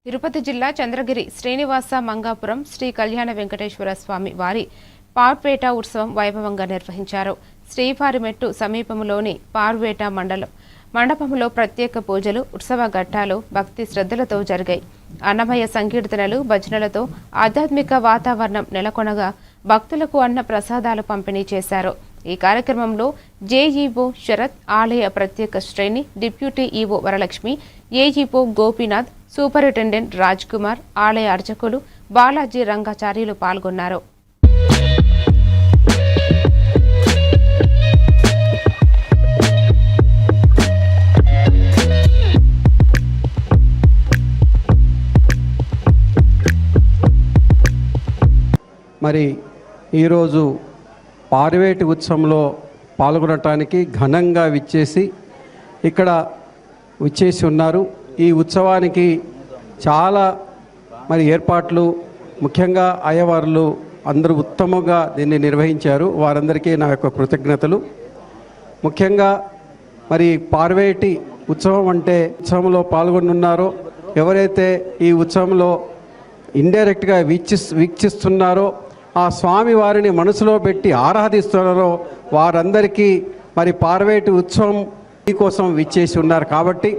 తిరుపతి జిల్లా చంద్రగిరి శ్రీనివాస మంగాపురం శ్రీ కళ్యాణ వెంకటేశ్వర స్వామి వారి పార్వేట ఉత్సవం వైభవంగా నిర్వహించారు. శ్రీవారిమెట్టు సమీపంలోని పార్వేట మండపంలో ప్రత్యేక పూజలు, ఉత్సవ ఘట్టాలు భక్తి శ్రద్ధలతో జరిగాయి. అన్నమయ్య సంకీర్తనలు, భజనలతో ఆధ్యాత్మిక వాతావరణం నెలకొనగా భక్తులకు అన్న ప్రసాదాలు పంపిణీ చేశారు. ఈ కార్యక్రమంలో జేఈఓ శరత్, ఆలయ ప్రత్యేక శ్రేణి deputy EO Varalakshmi, AEO Gopinath, superintendent Raj Kumar, ఆలయ అర్చకులు బాలాజీ రంగాచార్యులు పాల్గొన్నారు. మరి ఈరోజు పార్వేటి ఉత్సవంలో పాల్గొనటానికి ఘనంగా విచ్చేసి ఉన్నారు. ఈ ఉత్సవానికి చాలా ఏర్పాట్లు, ముఖ్యంగా అయ్యవార్లు అందరూ ఉత్తమంగా దీన్ని నిర్వహించారు. వారందరికీ నా యొక్క కృతజ్ఞతలు. ముఖ్యంగా పార్వేటి ఉత్సవం అంటే ఉత్సవంలో పాల్గొనున్నారో, ఎవరైతే ఈ ఉత్సవంలో ఇండైరెక్ట్గా వీక్షిస్తున్నారో, ఆ స్వామి వారిని మనసులో పెట్టి ఆరాధిస్తున్నారో వారందరికీ పార్వేటి ఉత్సవం కోసం విచ్చేసి ఉన్నారు. కాబట్టి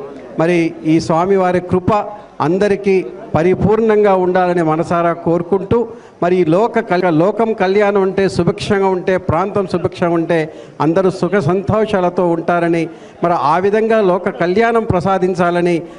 ఈ స్వామి వారి కృప అందరికీ పరిపూర్ణంగా ఉండాలని మనసారా కోరుకుంటూ, లోకం కళ్యాణం ఉంటే, సుభిక్షంగా ఉంటే, ప్రాంతం సుభిక్షంగా ఉంటే అందరూ సుఖ సంతోషాలతో ఉంటారని, ఆ విధంగా లోక కళ్యాణం ప్రసాదించాలని